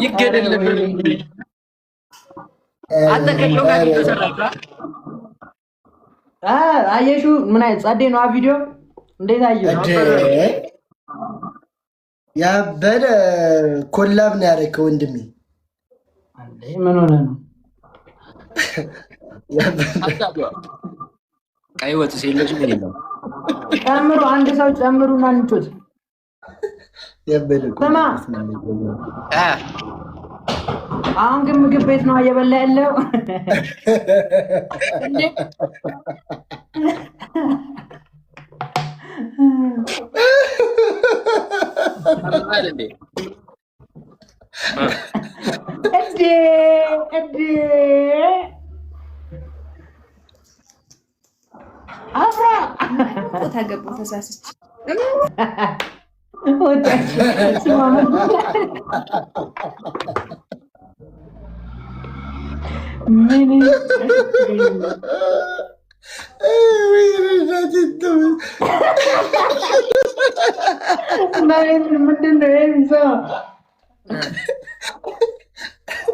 ይገደል ነበር አንተ ከለው ጋር ተሰራራ አየሹ ምን አይነት ጸዴ ነው ቪዲዮ እንዴት አየው ያበደ ኮላብ ነው ያደረከው ወንድሜ አንዴ ምን ሆነ ነው ቀይ ወጥ ሲለሽ ምን ይላል ጨምሩ አንድ ሰው ጨምሩና እንጩት ያበደ ተማ አሁን ግን ምግብ ቤት ነው እየበላ ያለው እዴ አፍራ ቦታ ገቡ ተሳስች ምን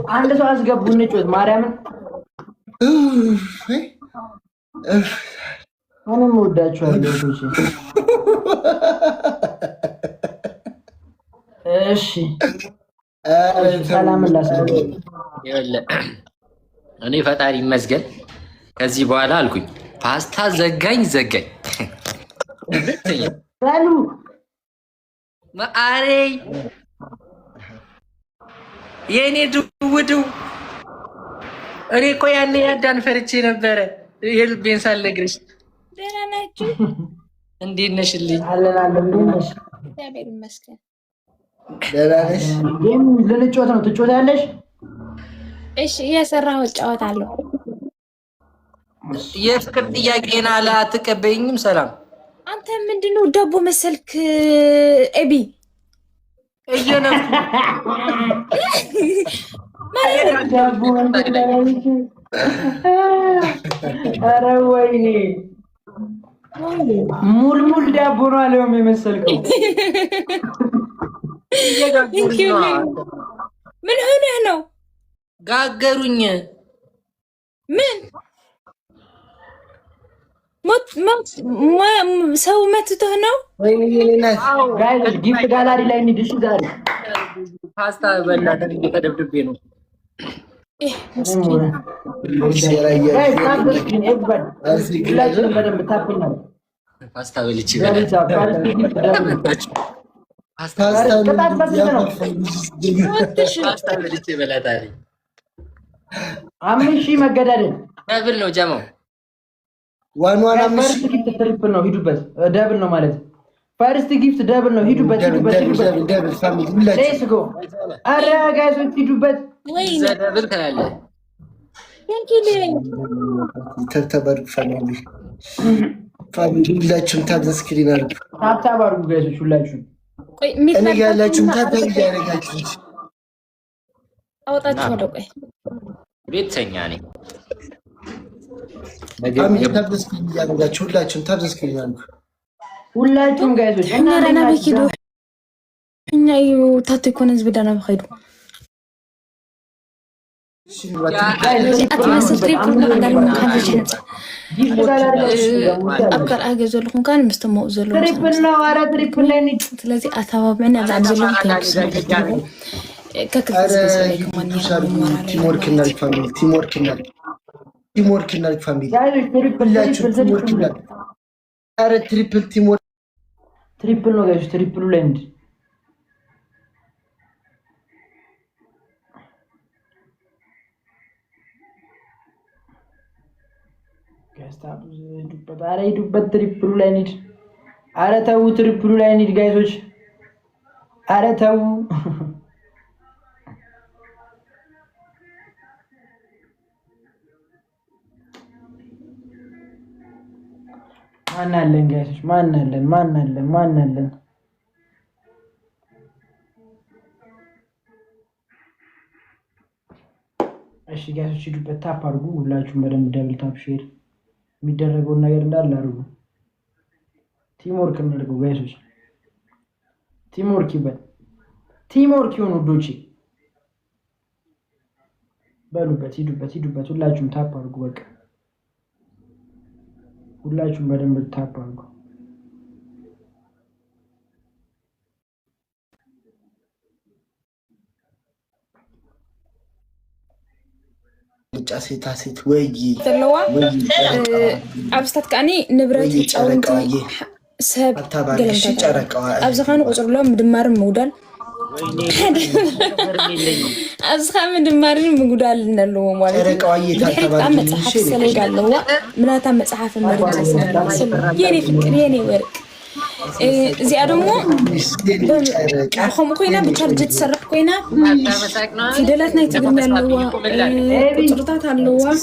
አንድ ሰው አስገቡ እንጩት ማርያምን ምንም ወዳችኋለሁ እሺ ሰላም ላስገቡ እኔ ፈጣሪ ይመስገን ከዚህ በኋላ አልኩኝ ፓስታ ዘጋኝ ሰሉ ማአሬ የኔ ድውድው እኔ እኮ ያኔ ያዳን ፈርቼ ነበረ የልቤን ሳልነግርሽ ደህና ናችሁ እንዴት ነሽልኝ አለን እንዴት ነሽ እግዚአብሔር ይመስገን ደህና ነሽ ልንጮት ነው ትጮታለሽ እሺ እየሰራሁ እጫወታለሁ የፍቅር ጥያቄና አትቀበይኝም ሰላም አንተ ምንድነው ዳቦ መሰልክ ኤቢ እየነፍ ዳቦ ኧረ ወይኔ ሙልሙል ዳቦ ነው አለውም የመሰልከው ምን ሆነህ ነው ጋገሩኝ ምን ሰው መትቶህ ነው ጋይስ ጊፍት ጋላሪ ላይ እንሂድ ዛሬ ፓስታ በላ ተደብድቤ ነው ፓስታ በልቼ በላታሪ 5000 መገዳደል ደብል ነው ጀማው ዋን ፈርስት ጊፍት ትሪፕል ነው ሂዱበት ደብል ነው ማለት ፈርስት ጊፍት ደብል ነው ሂዱበት ደብል ፋሚሊ ሁላችሁ ሌትስ ጎ አረ ጋይሶች ሂዱበት ወይ ደብል ካለ ተተባርኩ ፋሚሊ ሁላችሁም ታብ ስክሪን አድርጉ ታብ አድርጉ ጋይሶች ሁላችሁም እኔ ያላችሁም ታብ ያደርጋችሁ አውጣችሁ ወደ ቆይ ቤተኛ ነኝ ፋሚሊ ታብ ስክሪን ያደርጋችሁ ሁላችሁም ታብ ስክሪን አድርጉ ሁላችሁም ጋይሶች እኛ ረና በኪዶ እኛ ታቶ ይኮን ህዝብ ዳና በኸይዱ أبكر أجي زلهم كان مستمع زلهم تريبلنا ورا تريبلنا نيجي ስለዚ አታባበና ላም ዘሎም ቲምወርክ እናድርግ ፋሚሊ ቲምወርክ እናድርግ ፋሚሊ ኧረ ትሪፕል ቲምወርክ ትሪፕል ነው ጋይስ ትሪፕሉ ላይ እንድ ሂዱበት ትሪፕሉ ላይ እንሂድ። ኧረ ተው ትሪፕሉ ላይ እንሂድ ጋይሶች፣ ኧረ ተው። ማን አለን ጋይሶች? ማን አለን? እሺ ጋይሶች ሂዱበት፣ ታፕ አድርጉ ሁላችሁም በደንብ ደብል ታፕ ሼር የሚደረገውን ነገር እንዳለ አድርጉ። ቲምወርክ እናድርገው ጋይሶች፣ ቲምወርክ ይበል፣ ቲምወርክ ይሁን ውዶቼ። በሉበት ሂዱበት ሁላችሁም ታፕ አድርጉ በቃ ሁላችሁም በደንብ ታፕ አድርጉ ሴት ወይ ተለዋ አብስታት ካኒ ንብረት ጫውንቲ ሰብ ገለምታ አብዝኻኑ ቁጽርሎም ድማር ምውዳል أزخم دمارين مقدال نلو مالك. بحيث أمة صحف سليق اللوا مناتا مصحف مريم يني فكر يني ورك. زيادة مو خم كوينا بتشارج تسرح كوينا في دلتنا يتقلنا اللوا قطرتات اللوا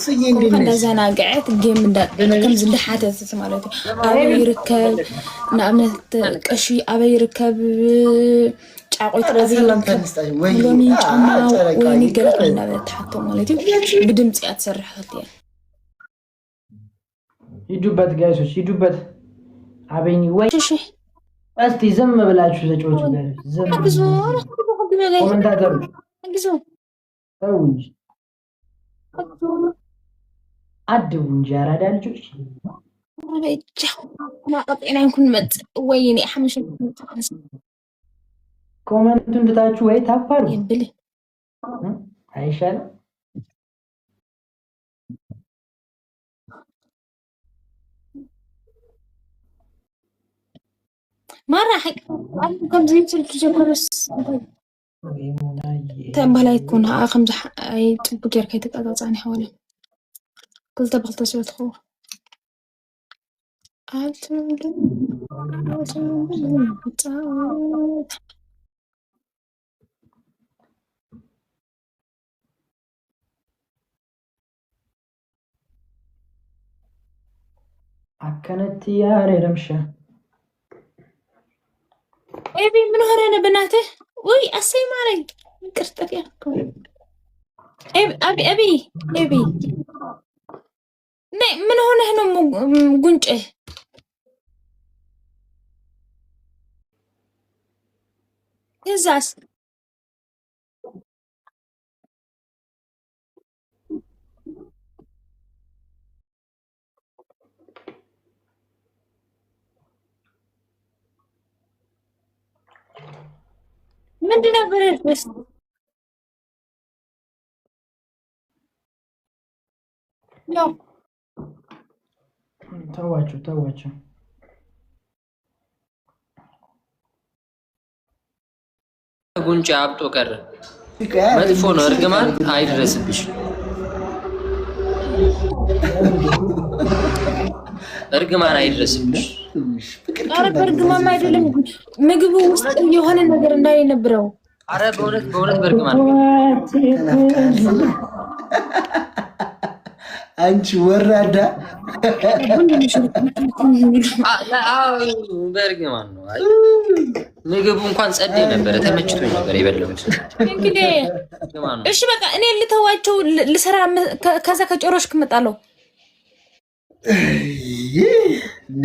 كنا زانا قاعد جيم ده كم زند حاتة تسمعته أبي يركب نعمة أشي أبي يركب عقوت أزيلهم لوني جماعة ويني قلق لنا بتحطوا مالتي بدمت أتسرح هاتين يدوبت جايسوش يدوبت عبيني وين شو أستي زم بلاش شو تجوز زم أجزور ومن تقدر أجزور أونج أدونج يا رجال جوش ما قطعنا يمكن مت ويني أحمش ኮመንቱን እንድታችሁ ወይ ታፋሩ ይብል አይሻል مرة حق كم زين سلك جبرس تنبهلا يكون ها خمس أي تبقى كي تقطعني حوالي كل تبغى تسوي تخو أكنت يا رمشة أبي من هنا بناته وي أسي مالي كرتك يا أبي نه من هنا قنجة يزاس من دنا برد بس لا ተዋቸው ጉንጭ አብጦ ቀረ መጥፎ ነው እርግማን አይድረስብሽ እርግማን አይድረስብሽ አረ በርግማን አይደለም ምግቡ ውስጥ የሆነ ነገር እንዳይነብረው አረ በእውነት በርግማን አንቺ ወራዳ በርግማን ነው ምግቡ እንኳን ጸዴ ነበር ተመችቶኝ ነበር የበላሁት እንግዲህ እሺ በቃ እኔ ልተዋቸው ልሰራ ከዛ ከጨሮሽ ከመጣለው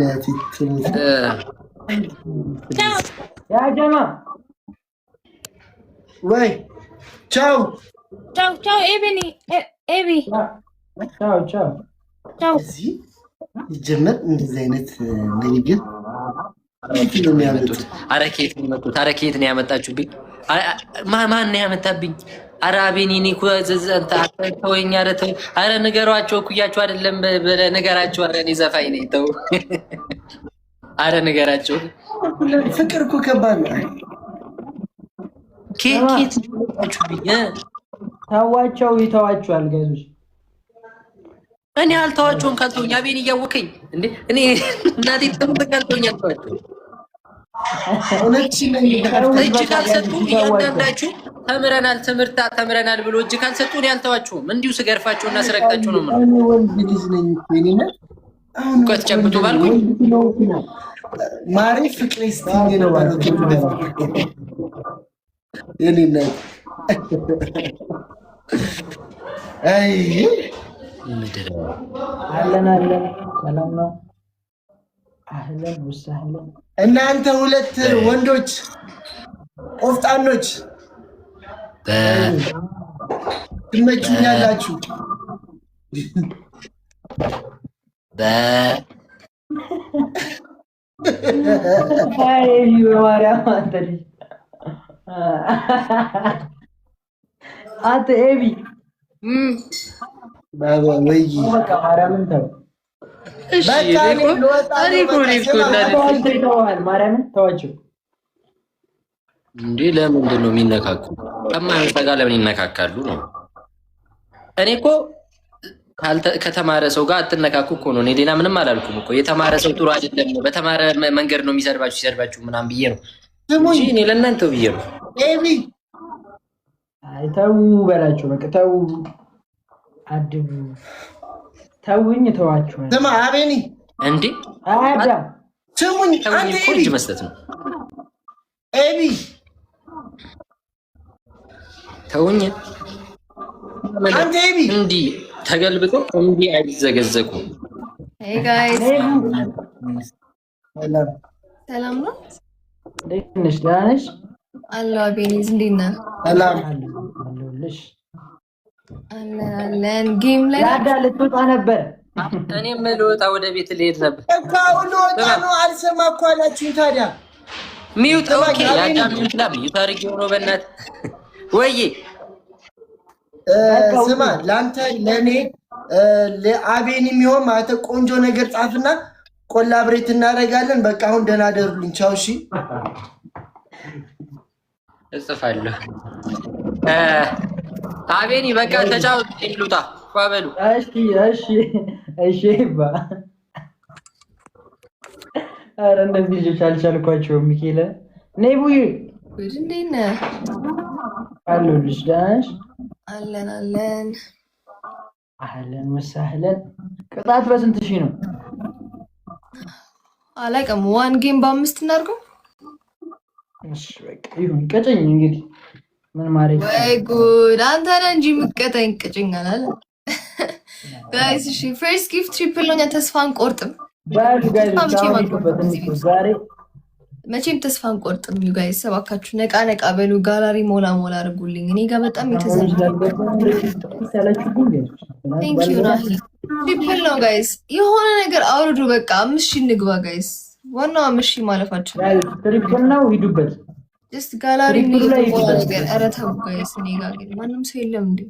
ናቲት ያ ጀማ ወይ ቻው ኤቢ ቻው እዚህ ይጀመር እንደዚህ አይነት ንግግር አረ ከየት ነው ያመጣችሁብኝ ማን ነው ያመጣብኝ አረ አቤኔ እኮ ዘዘንታ ተወኝ አረ ተው አረ ንገሯቸው እኩያቸው አይደለም በነገራቸው አረ እኔ ዘፋኝ ነኝ ተው አረ ንገራቸው ፍቅር እኮ ከባድ ነው ከየት ነው ያመጣችሁብኝ ታዋቸው ይተዋቸዋል ጋይዞች እኔ አልተዋቸውም ካልተውኝ አቤኔ እያወቀኝ እንዴ እኔ እናቴ ተምተካልተውኝ አልተዋቸው እጅ ካልሰጡ እያንዳንዳችሁ ተምረናል ትምህርት ተምረናል ብሎ እጅ ካልሰጡ እኔ አልተዋቸውም እንዲሁ ስገርፋቸውና ስረግጣቸው ነው እውቀት ጨብጡ ባልኩኝ ማሪ ፍቅሬ ስትኝ ነው ባሉት የኔና አይ አለን ሰላም ነው አህለን ወሰህለን እናንተ ሁለት ወንዶች ቆፍጣኖች ትመቹኛላችሁ። አንተ ኤቢ ማርያምን ተው። ማርያምን ተዋቸው እንዴ! ለምንድን ነው የሚነካኩ? ከማይወጣ ጋር ለምን ይነካካሉ ነው? እኔ እኮ ከተማረ ሰው ጋር አትነካኩ እኮ ነው። እኔ ሌላ ምንም አላልኩም እኮ። የተማረ ሰው ጥሩ አይደለም ነው፣ በተማረ መንገድ ነው የሚሰርባችሁ ሲሰርባችሁ ምናምን ብዬ ነው እንጂ እኔ ለእናንተው ብዬ ነው። አይ ተው በላቸው በቃ ተው፣ አድቡ፣ ተውኝ፣ ተዋችኋል። ስማ አቤኒ እንዴ አዳ ስሙኝ፣ አንተ እኮ እጅ መስጠት ነው። ኤቢ ተውኝ፣ አንተ ኤቢ እንዲህ ተገልብጦ እንዲህ አይዘገዘቁም። ሄይ ጋይስ ሰላም ነው? እንዴት ነሽ? ደህና ነሽ? አሎ አቤኒዝ እንዴት ነህ? ሰላም አለሁልሽ። አለን ጌም ላይ አዳ ልትወጣ ነበር። እኔም ልወጣ ወደ ቤት ልሄድ ነበር እኮ ልወጣ ነው። አልሰማ እኮ አላችሁኝ። ታዲያ ሚውት ኦኬ፣ ያዳም ሚውት ላም ሚውት አድርጌው ነው በእናትህ ወይዬ። ስማ ለአንተ ለእኔ ለአቤን የሚሆን ማለት ቆንጆ ነገር ጻፍና ኮላብሬት እናደርጋለን። በቃ አሁን ደህና ደሩልኝ። ቻው። እሺ እጽፋለሁ። አቤኒ በቃ ተጫወት። ይሉታ ባበሉ። እሺ ባ አረ እንደዚህ ልጆች አልቻልኳቸውም። ሚኬለ ነይ ቡዬ እንዴት ነህ? አለሁልሽ። ደህና ነሽ? አለን አህለን ወሳህለን። ቅጣት በስንት ሺህ ነው? አላውቅም። ዋን ጌም በ5 እናድርገው። እሺ በቃ ይሁን። ቅጭኝ እንግዲህ ምን ማድረግ። ወይ ጉድ! አንተ ነህ እንጂ የምትቀጣኝ ቅጭኝ አላለ ጋይስ። እሺ ፈርስት ጊፍት ትሪፕል ነው። ተስፋ አንቆርጥም። መቼም ተስፋ አንቆርጥም። ዩ ጋይስ እባካችሁ ነቃ ነቃ በሉ። ጋላሪ ሞላ ሞላ አድርጉልኝ። እኔ ጋር በጣም የተዘጋጀ ቴንክ ዩ ናሂ። ትሪፕል ነው ጋይስ። የሆነ ነገር አውርዱ። በቃ 5000 እንግባ ጋይስ። ዋናው 5000 ማለፋችሁ ትሪፕል ነው። ሂዱበት ጀስት ጋላሪ ሞላ ነገር። ኧረ ተው ጋይስ። እኔ ጋር ግን ማንም ሰው የለም እንዴ?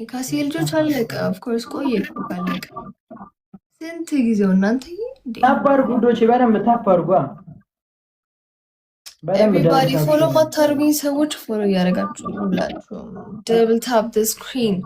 የካሴ ልጆች አለቀ። ኦፍ ኮርስ ቆየ ካለቀ ስንት ጊዜው እናንተ ታፓር ጉዶች በደንብ ታፓርጓ። ኤቭሪባዲ ፎሎ ማታርጉኝ ሰዎች ፎሎ እያደረጋችሁ ሁላችሁ ደብል ታፕ ዘ ስክሪን